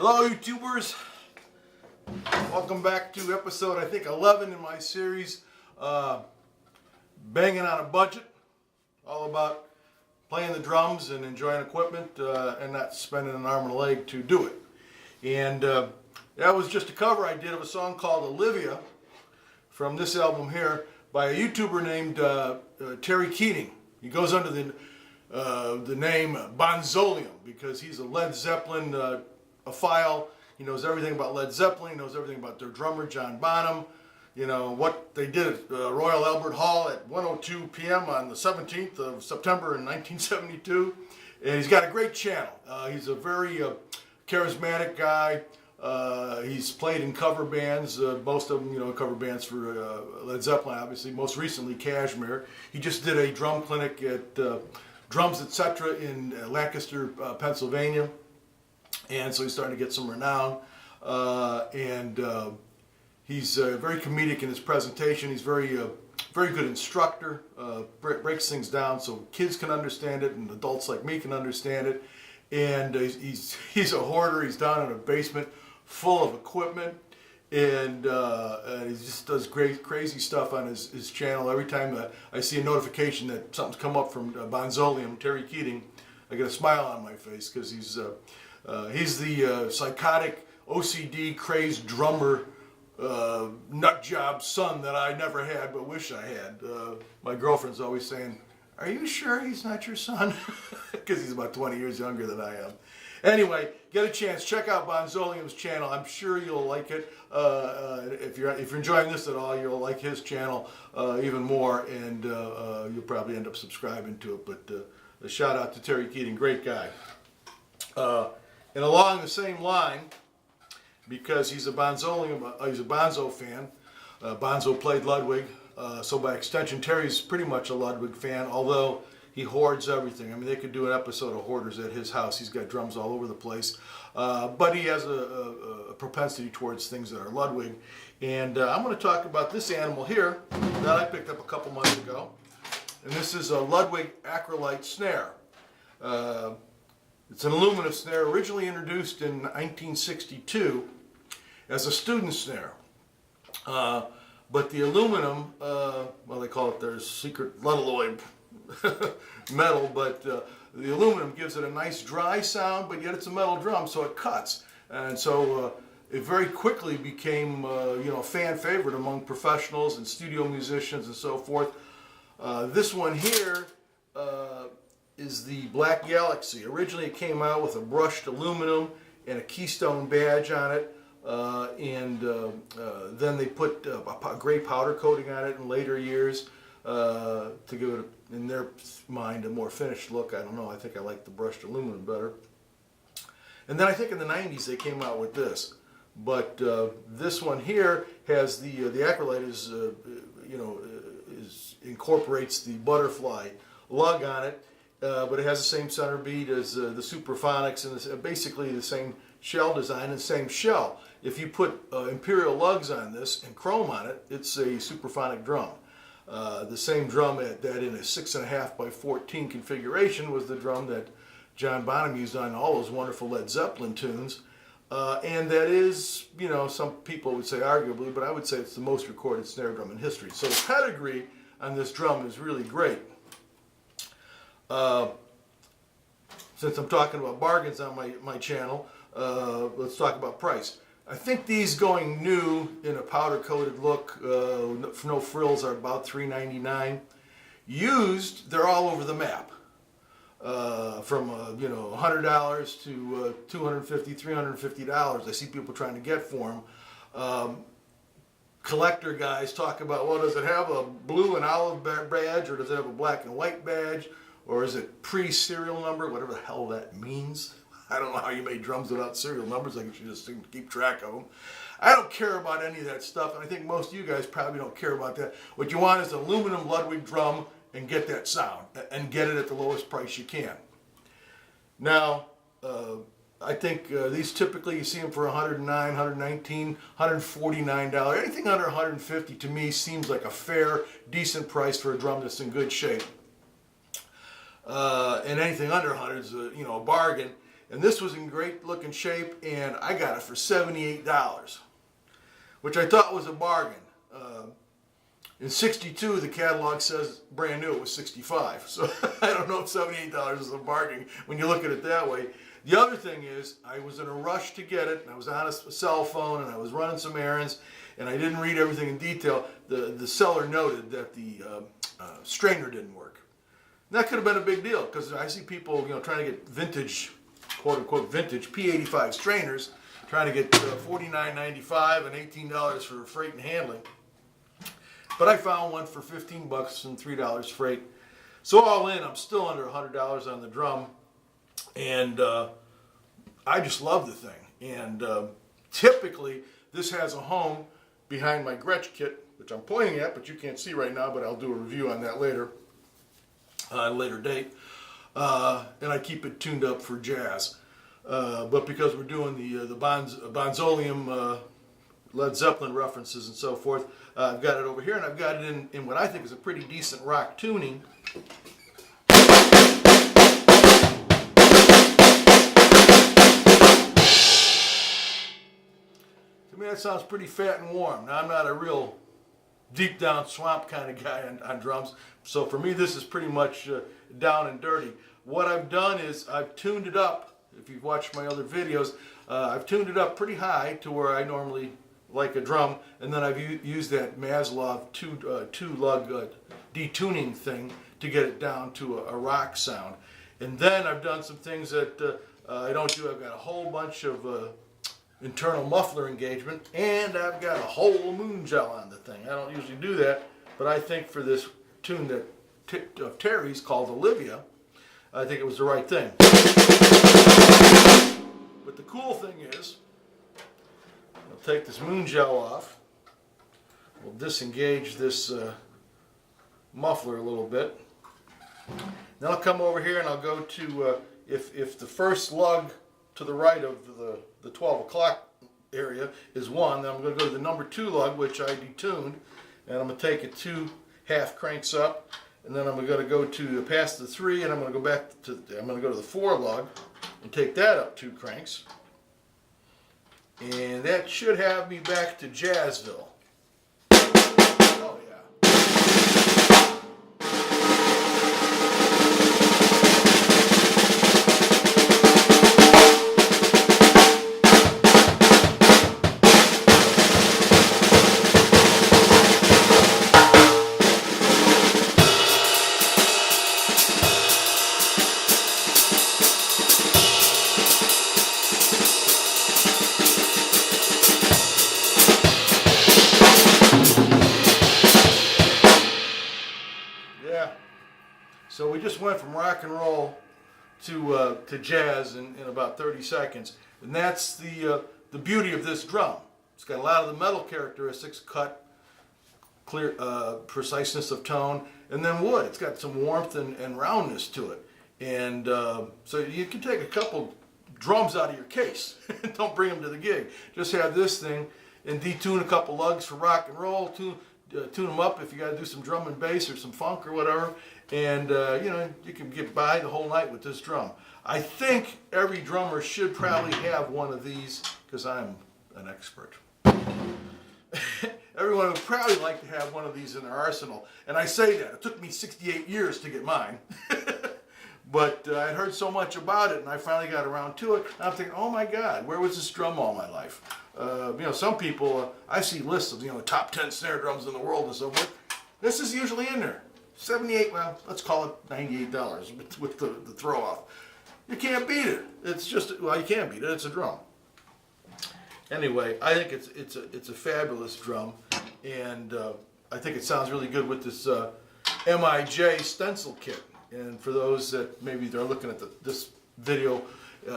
Hello YouTubers, welcome back to episode I think 11 in my series, Banging on a Budget, all about playing the drums and enjoying equipment and not spending an arm and a leg to do it. And that was just a cover I did of a song called Olivia from this album here by a YouTuber named Terry Keating. He goes under the name Bonzolium because he's a Led Zeppelin file. He knows everything about Led Zeppelin, he knows everything about their drummer John Bonham, you know, what they did at Royal Albert Hall at 1:02 p.m. on the 17th of September in 1972. And he's got a great channel. He's a very charismatic guy. He's played in cover bands, most of them, you know, cover bands for Led Zeppelin, obviously, most recently Kashmir. He just did a drum clinic at Drums Etc. in Lancaster, Pennsylvania. And so he's starting to get some renown. He's very comedic in his presentation. He's very good instructor, breaks things down so kids can understand it and adults like me can understand it. And he's a hoarder. He's down in a basement full of equipment, and he just does great, crazy stuff on his channel. Every time I see a notification that something's come up from Bonzolium, Terry Keating, I get a smile on my face because he's the psychotic, OCD, crazed drummer, nut job son that I never had but wish I had. My girlfriend's always saying, "Are you sure he's not your son?" Because he's about 20 years younger than I am. Anyway, get a chance, check out Bonzolium's channel. I'm sure you'll like it. If you're enjoying this at all, you'll like his channel even more, and you'll probably end up subscribing to it. But a shout out to Terry Keating, great guy. And along the same line, because he's a Bonzo fan. Bonzo played Ludwig, so by extension, Terry's pretty much a Ludwig fan, although he hoards everything. I mean, they could do an episode of Hoarders at his house. He's got drums all over the place. But he has a propensity towards things that are Ludwig. And I'm going to talk about this animal here that I picked up a couple months ago. And this is a Ludwig Acrolite snare. It's an aluminum snare, originally introduced in 1962 as a student snare. But the aluminum, well, they call it their secret Ludloid metal, but the aluminum gives it a nice dry sound, but yet it's a metal drum, so it cuts. And so it very quickly became, a fan favorite among professionals and studio musicians and so forth. This one here is the Black Galaxy. Originally it came out with a brushed aluminum and a Keystone badge on it, then they put a gray powder coating on it in later years to give it, in their mind, a more finished look. I don't know, I think I like the brushed aluminum better. And then I think in the 90s they came out with this. But this one here has the Acrolite incorporates the butterfly lug on it. But it has the same center beat as the Superphonics and basically the same shell design and same shell. If you put imperial lugs on this and chrome on it, it's a Superphonic drum. The same drum that in a 6.5 by 14 configuration was the drum that John Bonham used on all those wonderful Led Zeppelin tunes. And that is, some people would say arguably, but I would say it's the most recorded snare drum in history. So the pedigree on this drum is really great. Since I'm talking about bargains on my channel, let's talk about price. I think these going new in a powder coated look, no frills, are about $3.99. Used, they're all over the map. From $100 to $250, $350. I see people trying to get for them. Collector guys talk about, well, does it have a blue and olive badge, or does it have a black and white badge? Or is it pre-serial number, whatever the hell that means. I don't know how you made drums without serial numbers. I guess you just keep track of them. I don't care about any of that stuff, and I think most of you guys probably don't care about that. What you want is an aluminum Ludwig drum and get that sound, and get it at the lowest price you can. Now, I think these typically, you see them for $109, $119, $149. Anything under $150 to me seems like a fair, decent price for a drum that's in good shape. And anything under 100 is a bargain. And this was in great looking shape, and I got it for $78, which I thought was a bargain. In '62, the catalog says brand new it was $65, so I don't know if $78 is a bargain when you look at it that way. The other thing is, I was in a rush to get it, and I was on a cell phone, and I was running some errands, and I didn't read everything in detail. The seller noted that the strainer didn't work. And that could have been a big deal, because I see people, trying to get vintage, quote unquote vintage P85 strainers, trying to get $49.95 and $18 for freight and handling. But I found one for $15 and $3 freight. So all in, I'm still under $100 on the drum, and I just love the thing. And typically, this has a home behind my Gretsch kit, which I'm pointing at, but you can't see right now, but I'll do a review on that later, at a later date. And I keep it tuned up for jazz. But because we're doing the Bonzolium Led Zeppelin references and so forth, I've got it over here, and I've got it in what I think is a pretty decent rock tuning. To me, that sounds pretty fat and warm. Now, I'm not a real deep down swamp kind of guy on drums, so for me, this is pretty much down and dirty. What I've done is I've tuned it up. If you've watched my other videos, I've tuned it up pretty high to where I normally like a drum, and then I've used that Maslov two-lug detuning thing to get it down to a rock sound. And then I've done some things that I don't do. I've got a whole bunch of internal muffler engagement, and I've got a whole moon gel on the thing. I don't usually do that, but I think for this tune that of Terry's called Olivia, I think it was the right thing. But the cool thing is, I'll take this moon gel off. We'll disengage this muffler a little bit. Then I'll come over here and I'll go to, if the first lug to the right of the 12 o'clock area is 1, then I'm going to go to the number 2 lug, which I detuned, and I'm going to take it 2 half cranks up, and then I'm going to go to past the 3, and I'm going to go back to, I'm going to go to the 4 lug and take that up 2 cranks. And that should have me back to Jazzville. Oh yeah. So we just went from rock and roll to jazz in about 30 seconds, and that's the beauty of this drum. It's got a lot of the metal characteristics, cut, clear, preciseness of tone, and then wood. It's got some warmth and roundness to it, and so you can take a couple drums out of your case. Don't bring them to the gig. Just have this thing and detune a couple lugs for rock and roll. Tune them up if you got to do some drum and bass or some funk or whatever, and you can get by the whole night with this drum. I think every drummer should probably have one of these, because I'm an expert. Everyone would probably like to have one of these in their arsenal, and I say that. It took me 68 years to get mine. But I'd heard so much about it, and I finally got around to it. And I'm thinking, oh my God, where was this drum all my life? Some people, I see lists of, the top 10 snare drums in the world and so forth. This is usually in there. 78, well, let's call it $98 with the throw off. You can't beat it. It's just, well, you can't beat it. It's a drum. Anyway, I think it's a fabulous drum, and I think it sounds really good with this MIJ stencil kit. And for those that maybe they're looking at this video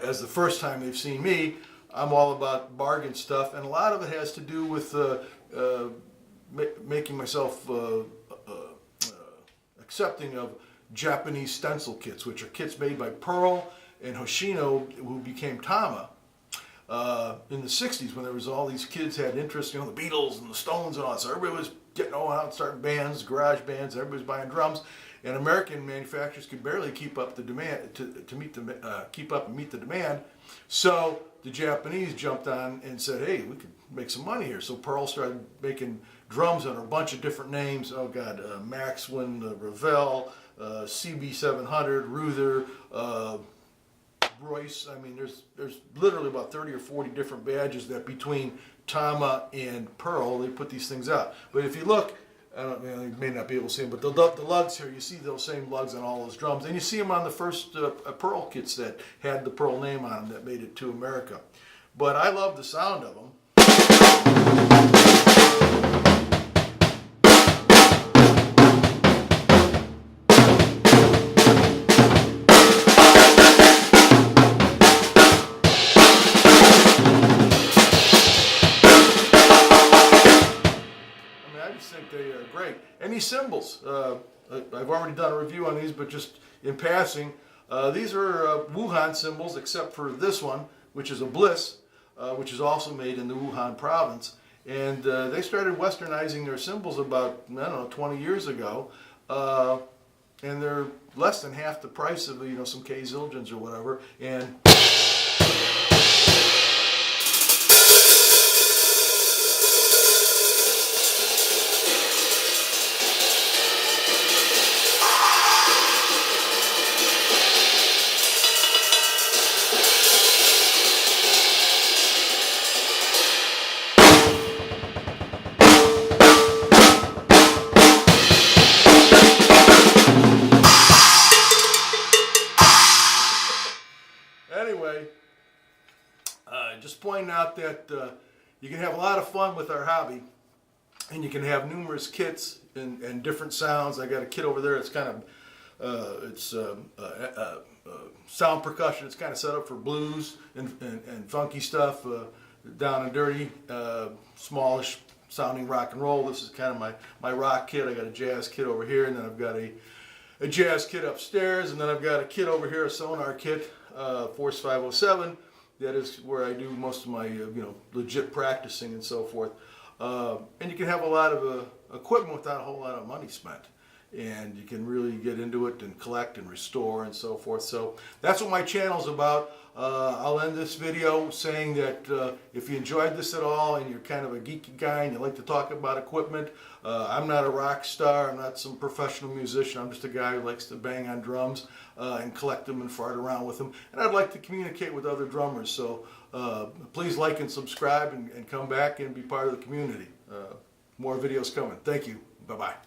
as the first time they've seen me, I'm all about bargain stuff, and a lot of it has to do with making myself accepting of Japanese stencil kits, which are kits made by Pearl and Hoshino, who became Tama in the 60s, when there was all these kids had interest, the Beatles and the Stones and all that. So everybody was getting out and starting bands, garage bands, everybody was buying drums. and American manufacturers could barely keep up the demand keep up and meet the demand. So the Japanese jumped on and said, "Hey, we could make some money here." So Pearl started making drums under a bunch of different names. Oh God, Maxwin, Revell, CB700, Ruther, Royce. I mean, there's literally about 30 or 40 different badges that between Tama and Pearl, they put these things out. But if you look, I don't, you may not be able to see them, but the lugs here, you see those same lugs on all those drums. And you see them on the first Pearl kits that had the Pearl name on them that made it to America. But I love the sound of them. I just think they are great. And these cymbals, I've already done a review on these, but just in passing, these are Wuhan cymbals, except for this one, which is a Bliss, which is also made in the Wuhan province. And they started westernizing their cymbals about, I don't know, 20 years ago. And they're less than half the price of, some K Zildjians or whatever. And anyway, just pointing out that you can have a lot of fun with our hobby, and you can have numerous kits and different sounds. I got a kit over there. It's kind of sound percussion. It's kind of set up for blues and funky stuff, down and dirty, smallish sounding rock and roll. This is kind of my rock kit. I got a jazz kit over here, and then I've got a jazz kit upstairs, and then I've got a kit over here, a sonar kit, Force 507. That is where I do most of my legit practicing and so forth. And you can have a lot of equipment without a whole lot of money spent, and you can really get into it and collect and restore and so forth. So that's what my channel's about. I'll end this video saying that if you enjoyed this at all and you're kind of a geeky guy and you like to talk about equipment, I'm not a rock star, I'm not some professional musician, I'm just a guy who likes to bang on drums and collect them and fart around with them. And I'd like to communicate with other drummers, so please like and subscribe and come back and be part of the community. More videos coming. Thank you. Bye-bye.